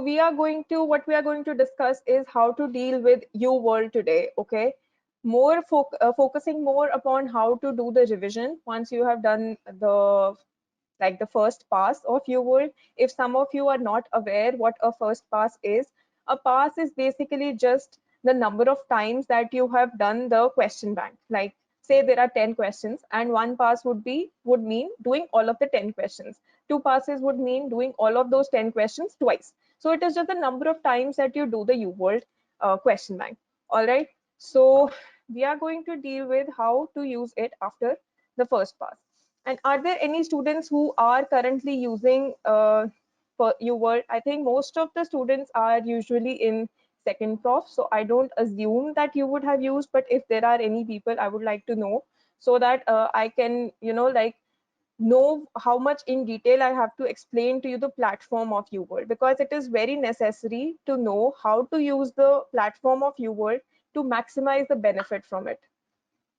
we are going to, what we are going to discuss is how to deal with you world today. Okay, more focusing more upon how to do the revision once you have done the like the first pass of your world. If some of you are not aware what a first pass is, a pass is basically just the number of times that you have done the question bank. Like say there are 10 questions and one pass would mean doing all of the 10 questions. Two passes would mean doing all of those 10 questions twice. So it is just the number of times that you do the UWorld question bank. All right. So we are going to deal with how to use it after the first pass. And are there any students who are currently using for UWorld? I think most of the students are usually in second prof, so I don't assume that you would have used, but if there are any people, I would like to know so that I can, like know how much in detail I have to explain to you the platform of UWorld, because it is very necessary to know how to use the platform of UWorld to maximize the benefit from it.